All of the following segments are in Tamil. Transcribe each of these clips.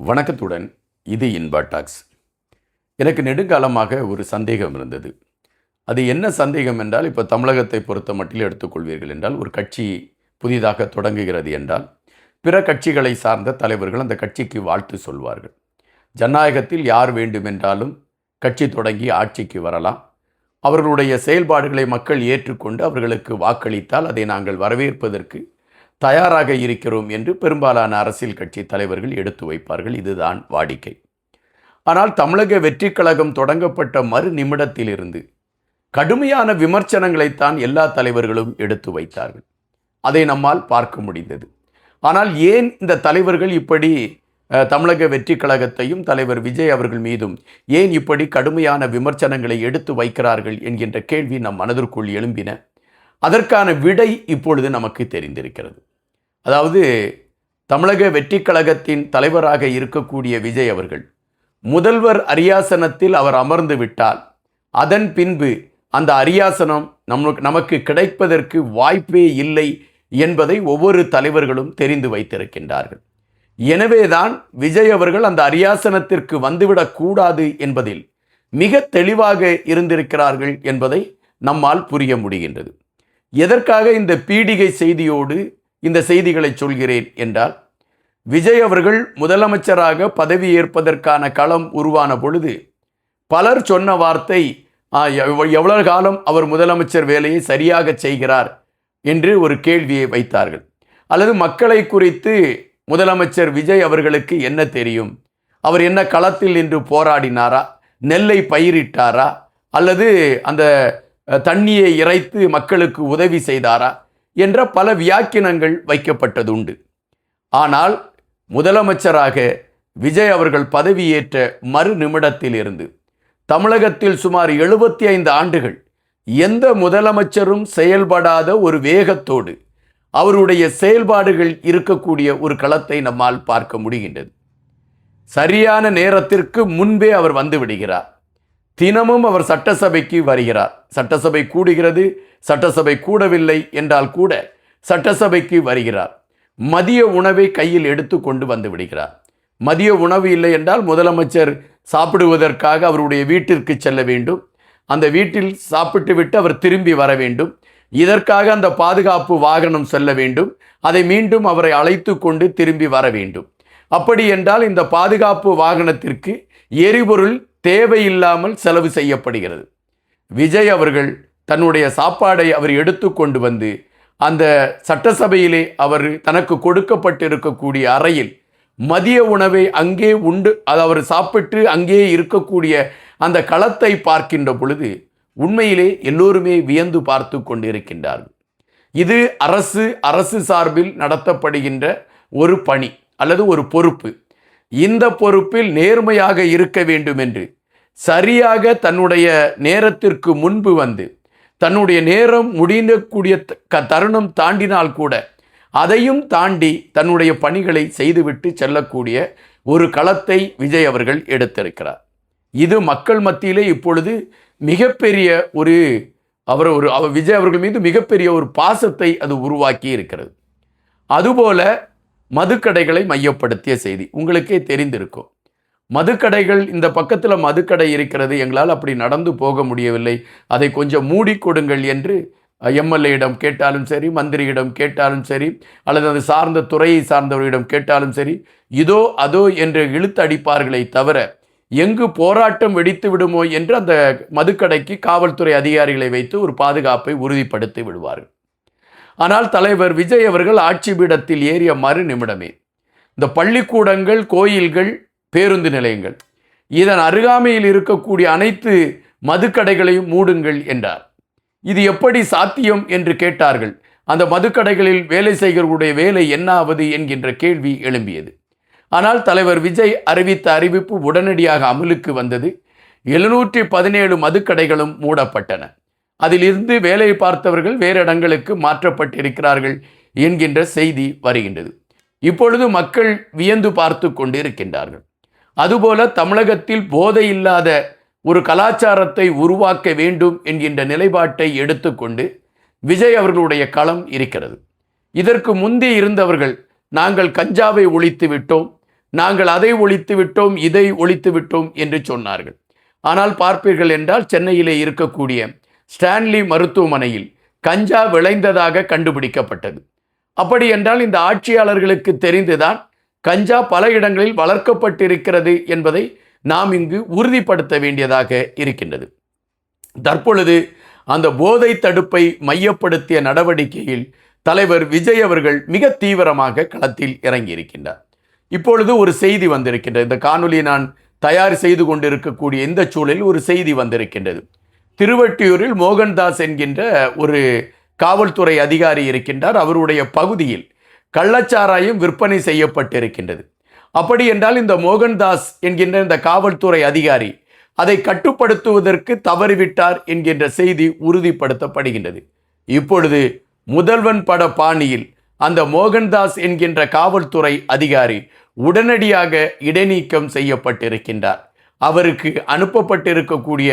வணக்கத்துடன் இது இன்பா டாக்ஸ். எனக்கு நெடுங்காலமாக ஒரு சந்தேகம் இருந்தது. அது என்ன சந்தேகம் என்றால், இப்போ தமிழகத்தை பொறுத்த மட்டில் எடுத்துக்கொள்வீர்கள் என்றால், ஒரு கட்சி புதிதாக தொடங்குகிறது என்றால் பிற கட்சிகளை சார்ந்த தலைவர்கள் அந்த கட்சிக்கு வாழ்த்து சொல்வார்கள். ஜனநாயகத்தில் யார் வேண்டுமென்றாலும் கட்சி தொடங்கி ஆட்சிக்கு வரலாம். அவர்களுடைய செயல்பாடுகளை மக்கள் ஏற்றுக்கொண்டு அவர்களுக்கு வாக்களித்தால் அதை நாங்கள் வரவேற்பதற்கு தயாராக இருக்கிறோம் என்று பெரும்பாலான அரசியல் கட்சி தலைவர்கள் எடுத்து வைப்பார்கள். இதுதான் வாடிக்கை. ஆனால் தமிழக வெற்றிக் கழகம் தொடங்கப்பட்ட மறு நிமிடத்திலிருந்து கடுமையான விமர்சனங்களைத்தான் எல்லா தலைவர்களும் எடுத்து வைத்தார்கள். அதை நம்மால் பார்க்க முடிந்தது. ஆனால் ஏன் இந்த தலைவர்கள் இப்படி தமிழக வெற்றிக் கழகத்தையும் தலைவர் விஜய் அவர்கள் மீதும் ஏன் இப்படி கடுமையான விமர்சனங்களை எடுத்து வைக்கிறார்கள் என்கின்ற கேள்வி நம் மனதிற்குள் எழும்பின. அதற்கான விடை இப்பொழுது நமக்கு தெரிந்திருக்கிறது. அதாவது தமிழக வெற்றிக் கழகத்தின் தலைவராக இருக்கக்கூடிய விஜய் அவர்கள் முதல்வர் அரியாசனத்தில் அவர் அமர்ந்து விட்டால் அதன் பின்பு அந்த அரியாசனம் நமக்கு கிடைப்பதற்கு வாய்ப்பே இல்லை என்பதை ஒவ்வொரு தலைவர்களும் தெரிந்து வைத்திருக்கின்றார்கள். எனவேதான் விஜய் அவர்கள் அந்த அரியாசனத்திற்கு வந்துவிடக்கூடாது என்பதில் மிக தெளிவாக இருந்திருக்கிறார்கள் என்பதை நம்மால் புரிய முடிகின்றது. எதற்காக இந்த பீடிகை செய்தியோடு இந்த செய்திகளை சொல்கிறேன் என்றால், விஜய் அவர்கள் முதலமைச்சராக பதவி ஏற்பதற்கான களம் உருவான பொழுது பலர் சொன்ன வார்த்தை, எவ்வளவு காலம் அவர் முதலமைச்சர் வேலையை சரியாக செய்கிறார் என்று ஒரு கேள்வியை வைத்தார்கள். அல்லது மக்களை குறித்து முதலமைச்சர் விஜய் அவர்களுக்கு என்ன தெரியும், அவர் என்ன களத்தில் நின்று போராடினாரா, நெல்லை பயிரிட்டாரா, அல்லது அந்த தண்ணியை இறைத்து மக்களுக்கு உதவி செய்தாரா என்ற பல வியாக்கியானங்கள் வைக்கப்பட்டதுண்டு. ஆனால் முதலமைச்சராக விஜய் அவர்கள் பதவியேற்ற மறு நிமிடத்திலிருந்து தமிழகத்தில் சுமார் 75 ஆண்டுகள் எந்த முதலமைச்சரும் செயல்படாத ஒரு வேகத்தோடு அவருடைய செயல்பாடுகள் இருக்கக்கூடிய ஒரு களத்தை நம்மால் பார்க்க முடிகின்றது. சரியான நேரத்திற்கு முன்பே அவர் வந்து விடுகிறார். தினமும் அவர் சட்டசபைக்கு வருகிறார். சட்டசபை கூடுகிறது, சட்டசபை கூடவில்லை என்றால் கூட சட்டசபைக்கு வருகிறார். மதிய உணவை கையில் எடுத்து கொண்டு வந்து விடுகிறார். மதிய உணவு இல்லை என்றால் முதலமைச்சர் சாப்பிடுவதற்காக அவருடைய வீட்டிற்கு செல்ல வேண்டும். அந்த வீட்டில் சாப்பிட்டு விட்டு அவர் திரும்பி வர வேண்டும். இதற்காக அந்த பாதுகாப்பு வாகனம் செல்ல வேண்டும். அதை மீண்டும் அவரை அழைத்து கொண்டு திரும்பி வர வேண்டும். அப்படி என்றால் இந்த பாதுகாப்பு வாகனத்திற்கு எரிபொருள் தேவையில்லாமல் செலவு செய்யப்படுகிறது. விஜய் அவர்கள் தன்னுடைய சாப்பாடை அவர் எடுத்து கொண்டு வந்து அந்த சட்டசபையிலே அவர் தனக்கு கொடுக்கப்பட்டிருக்கக்கூடிய அறையில் மதிய உணவை அங்கே உண்டு அவர் சாப்பிட்டு அங்கே இருக்கக்கூடிய அந்த களத்தை பார்க்கின்ற பொழுது உண்மையிலே எல்லோருமே வியந்து பார்த்து கொண்டிருக்கின்றார்கள். இது அரசு சார்பில் நடத்தப்படுகின்ற ஒரு பணி அல்லது ஒரு பொறுப்பு. இந்த பொறுப்பில் நேர்மையாக இருக்க வேண்டும் என்று சரியாக தன்னுடைய நேரத்திற்கு முன்பு வந்து தன்னுடைய நேரம் முடியக்கூடிய தருணம் தாண்டினால் கூட அதையும் தாண்டி தன்னுடைய பணிகளை செய்துவிட்டு செல்லக்கூடிய ஒரு களத்தை விஜய் அவர்கள் எடுத்திருக்கிறார். இது மக்கள் மத்தியிலே இப்பொழுது மிகப்பெரிய அவர் விஜய் அவர்கள் மீது மிகப்பெரிய ஒரு பாசத்தை அது உருவாக்கி இருக்கிறது. அதுபோல மதுக்கடைகளை மையப்படுத்திய செய்தி உங்களுக்கே தெரிந்திருக்கும். மதுக்கடைகள் இந்த பக்கத்தில் மதுக்கடை இருக்கிறது, எங்களால் அப்படி நடந்து போக முடியவில்லை, அதை கொஞ்சம் மூடிக்கொடுங்கள் என்று எம்எல்ஏயிடம் கேட்டாலும் சரி, மந்திரியிடம் கேட்டாலும் சரி, அல்லது அது சார்ந்த துறையை சார்ந்தவரிடம் கேட்டாலும் சரி, இதோ அதோ என்று இழுத்து அடிப்பார்களே தவிர எங்கு போராட்டம் வெடித்து விடுமோ என்று அந்த மதுக்கடைக்கு காவல்துறை அதிகாரிகளை வைத்து ஒரு பாதுகாப்பை உறுதிப்படுத்தி விடுவார்கள். ஆனால் தலைவர் விஜய் அவர்கள் ஆட்சி பீடத்தில் ஏறிய மறு நிமிடமே இந்த பள்ளிக்கூடங்கள், கோயில்கள், பேருந்து நிலையங்கள் இதன் அருகாமையில் இருக்கக்கூடிய அனைத்து மதுக்கடைகளையும் மூடுங்கள் என்றார். இது எப்படி சாத்தியம் என்று கேட்டார்கள். அந்த மதுக்கடைகளில் வேலை செய்கிறவர்களுடைய வேலை என்ன ஆவது என்கின்ற கேள்வி எழும்பியது. ஆனால் தலைவர் விஜய் அறிவித்த அறிவிப்பு உடனடியாக அமலுக்கு வந்தது. 717 மதுக்கடைகளும் மூடப்பட்டன. அதிலிருந்து வேலை பார்த்தவர்கள் வேறு இடங்களுக்கு மாற்றப்பட்டிருக்கிறார்கள் என்கின்ற செய்தி வருகின்றது. இப்பொழுது மக்கள் வியந்து பார்த்து கொண்டு இருக்கின்றார்கள். அதுபோல தமிழகத்தில் போதை இல்லாத ஒரு கலாச்சாரத்தை உருவாக்க வேண்டும் என்கின்ற நிலைப்பாட்டை எடுத்துக்கொண்டு விஜய் அவர்களுடைய களம் இருக்கிறது. இதற்கு முந்தி இருந்தவர்கள் நாங்கள் கஞ்சாவை ஒழித்து விட்டோம், நாங்கள் அதை ஒழித்து விட்டோம், இதை ஒழித்து விட்டோம் என்று சொன்னார்கள். ஆனால் பார்ப்பீர்கள் என்றால் சென்னையிலே இருக்கக்கூடிய ஸ்டான்லி மருத்துவமனையில் கஞ்சா விளைந்ததாக கண்டுபிடிக்கப்பட்டது. அப்படி என்றால் இந்த ஆட்சியாளர்களுக்கு தெரிந்துதான் கஞ்சா பல இடங்களில் வளர்க்கப்பட்டிருக்கிறது என்பதை நாம் இங்கு உறுதிப்படுத்த வேண்டியதாக இருக்கின்றது. தற்பொழுது அந்த போதை தடுப்பை மையப்படுத்திய நடவடிக்கையில் தலைவர் விஜய் அவர்கள் மிக தீவிரமாக களத்தில் இறங்கியிருக்கின்றார். இப்பொழுது ஒரு செய்தி வந்திருக்கின்றது. இந்த காணொலியை நான் தயார் செய்து கொண்டிருக்கக்கூடிய இந்த சூழலில் ஒரு செய்தி வந்திருக்கின்றது. திருவொற்றியூரில் மோகன்தாஸ் என்கின்ற ஒரு காவல்துறை அதிகாரி இருக்கின்றார். அவருடைய பகுதியில் கள்ளச்சாராயம் விற்பனை செய்யப்பட்டிருக்கின்றது. அப்படி என்றால் இந்த மோகன்தாஸ் என்கின்ற இந்த காவல்துறை அதிகாரி அதை கட்டுப்படுத்துவதற்கு தவறிவிட்டார் என்கின்ற செய்தி உறுதிப்படுத்தப்படுகின்றது. இப்பொழுது முதல்வன் பட பாணியில் அந்த மோகன்தாஸ் என்கின்ற காவல்துறை அதிகாரி உடனடியாக இடைநீக்கம் செய்யப்பட்டிருக்கின்றார். அவருக்கு அனுப்பப்பட்டிருக்கக்கூடிய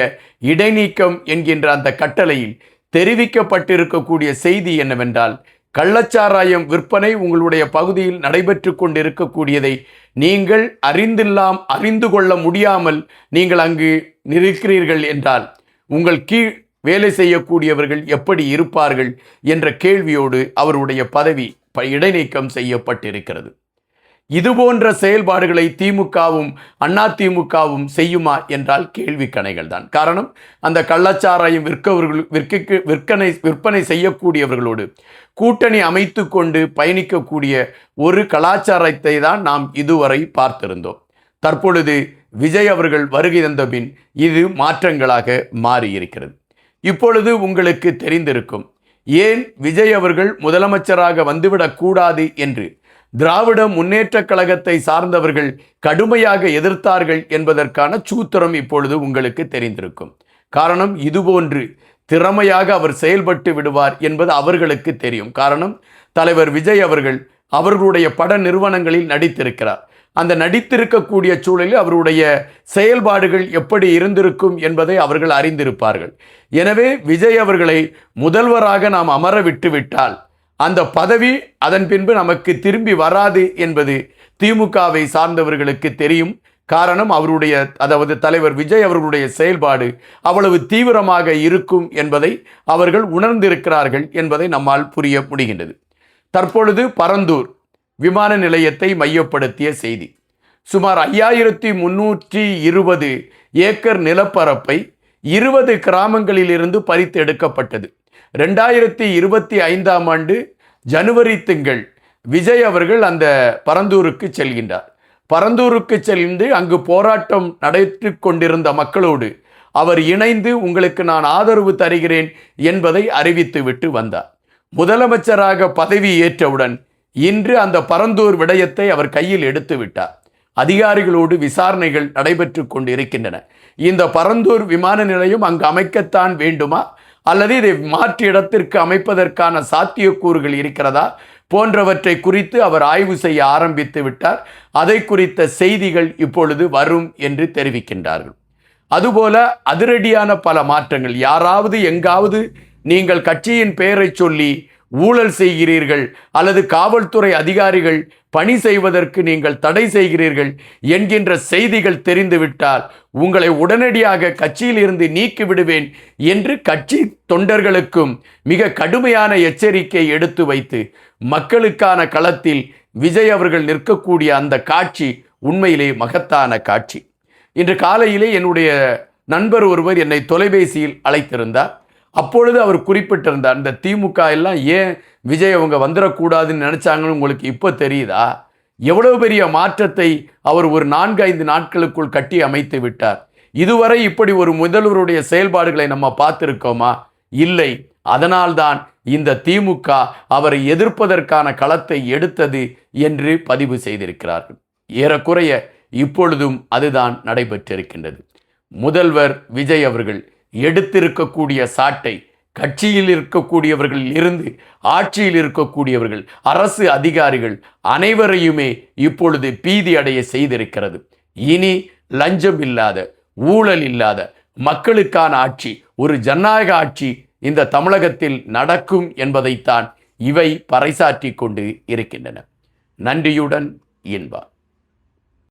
இடைநீக்கம் என்கின்ற அந்த கட்டளையில் தெரிவிக்கப்பட்டிருக்கக்கூடிய செய்தி என்னவென்றால், கள்ளச்சாராயம் விற்பனை உங்களுடைய பகுதியில் நடைபெற்று கொண்டிருக்கக்கூடியதை நீங்கள் அறிந்து கொள்ள முடியாமல் நீங்கள் அங்கு இருக்கிறீர்கள் என்றால் உங்கள் கீழ் வேலை செய்யக்கூடியவர்கள் எப்படி இருப்பார்கள் என்ற கேள்வியோடு அவருடைய பதவி இடைநீக்கம் செய்யப்பட்டிருக்கிறது. இதுபோன்ற செயல்பாடுகளை திமுகவும் அதிமுகவும் செய்யுமா என்றால் கேள்வி கணைகள் தான். காரணம், அந்த கள்ளச்சாராயம் விற்பனை செய்யக்கூடியவர்களோடு கூட்டணி அமைத்து கொண்டு பயணிக்கக்கூடிய ஒரு கலாச்சாரத்தை தான் நாம் இதுவரை பார்த்திருந்தோம். தற்பொழுது விஜய் அவர்கள் வருகை தந்த பின் இது மாற்றங்களாக மாறியிருக்கிறது. இப்பொழுது உங்களுக்கு தெரிந்திருக்கும், ஏன் விஜய் அவர்கள் முதலமைச்சராக வந்துவிடக்கூடாது என்று திராவிட முன்னேற்ற கழகத்தை சார்ந்தவர்கள் கடுமையாக எதிர்த்தார்கள் என்பதற்கான சூத்திரம் இப்பொழுது உங்களுக்கு தெரிந்திருக்கும். காரணம், இதுபோன்று திறமையாக அவர் செயல்பட்டு விடுவார் என்பது அவர்களுக்கு தெரியும். காரணம், தலைவர் விஜய் அவர்கள் அவர்களுடைய பட நிறுவனங்களில் நடித்திருக்கிறார். அந்த நடித்திருக்கக்கூடிய சூழலில் அவருடைய செயல்பாடுகள் எப்படி இருந்திருக்கும் என்பதை அவர்கள் அறிந்திருப்பார்கள். எனவே விஜய் அவர்களை முதல்வராக நாம் அமர விட்டுவிட்டால் அந்த பதவி அதன் பின்பு நமக்கு திரும்பி வராது என்பது திமுகவை சார்ந்தவர்களுக்கு தெரியும். காரணம், அதாவது தலைவர் விஜய் அவர்களுடைய செயல்பாடு அவ்வளவு தீவிரமாக இருக்கும் என்பதை அவர்கள் உணர்ந்திருக்கிறார்கள் என்பதை நம்மால் புரிய முடிகின்றது. தற்பொழுது பரந்தூர் விமான நிலையத்தை மையப்படுத்திய செய்தி. சுமார் 5320 ஏக்கர் நிலப்பரப்பை 20 கிராமங்களிலிருந்து பறித்து எடுக்கப்பட்டது. 2025ஆம் ஆண்டு ஜனவரி திங்கள் விஜய் அவர்கள் அந்த பரந்தூருக்கு செல்கின்றார். பரந்தூருக்கு சென்று அங்கு போராட்டம் நடைபெற்று கொண்டிருந்த மக்களோடு அவர் இணைந்து உங்களுக்கு நான் ஆதரவு தருகிறேன் என்பதை அறிவித்துவிட்டு வந்தார். முதலமைச்சராக பதவி ஏற்றவுடன் இன்று அந்த பரந்தூர் விடயத்தை அவர் கையில் எடுத்து விட்டார். அதிகாரிகளோடு விசாரணைகள் நடைபெற்று கொண்டிருக்கின்றன. இந்த பரந்தூர் விமான நிலையம் அங்கு அமைக்கத்தான் வேண்டுமா அல்லது இதை மாற்று இடத்திற்கு அமைப்பதற்கான சாத்தியக்கூறுகள் இருக்கிறதா போன்றவற்றை குறித்து அவர் ஆய்வு செய்ய ஆரம்பித்து விட்டார். அதை குறித்த செய்திகள் இப்பொழுது வரும் என்று தெரிவிக்கின்றார்கள். அதுபோல அதிரடியான பல மாற்றங்கள். யாராவது எங்காவது நீங்கள் கட்சியின் பெயரை சொல்லி ஊழல் செய்கிறீர்கள் அல்லது காவல்துறை அதிகாரிகள் பணி செய்வதற்கு நீங்கள் தடை செய்கிறீர்கள் என்கின்ற செய்திகள் தெரிந்துவிட்டால் உங்களை உடனடியாக கட்சியில் இருந்து நீக்கி விடுவேன் என்று கட்சி தொண்டர்களுக்கும் மிக கடுமையான எச்சரிக்கை எடுத்து வைத்து மக்களுக்கான களத்தில் விஜய் அவர்கள் நிற்கக்கூடிய அந்த காட்சி உண்மையிலே மகத்தான காட்சி. இன்று காலையிலே என்னுடைய நண்பர் ஒருவர் என்னை தொலைபேசியில் அழைத்திருந்தார். அப்பொழுது அவர் குறிப்பிட்டிருந்தார், இந்த திமுக எல்லாம் ஏன் விஜய் அவங்க வந்துடக்கூடாதுன்னு நினைச்சாங்கன்னு உங்களுக்கு இப்போ தெரியுதா? எவ்வளவு பெரிய மாற்றத்தை அவர் ஒரு 4-5 நாட்களுக்குள் கட்டி அமைத்து விட்டார். இதுவரை இப்படி ஒரு முதல்வருடைய செயல்பாடுகளை நம்ம பார்த்திருக்கோமா? இல்லை. அதனால்தான் இந்த திமுக அவரை எதிர்ப்பதற்கான களத்தை எடுத்தது என்று பதிவு செய்திருக்கிறார்கள். ஏறக்குறைய இப்பொழுதும் அதுதான் நடைபெற்றிருக்கின்றது. முதல்வர் விஜய் அவர்கள் எடுத்திருக்கக்கூடிய சாட்டை கட்சியில் இருக்கக்கூடியவர்கள் இருந்து ஆட்சியில் இருக்கக்கூடியவர்கள் அரசு அதிகாரிகள் அனைவரையுமே இப்பொழுது பீதி அடைய செய்திருக்கிறது. இனி லஞ்சம் இல்லாத, ஊழல் இல்லாத மக்களுக்கான ஆட்சி, ஒரு ஜனநாயக ஆட்சி இந்த தமிழகத்தில் நடக்கும் என்பதைத்தான் இவை பறைசாற்றி கொண்டு இருக்கின்றன. நன்றியுடன் இன்பா.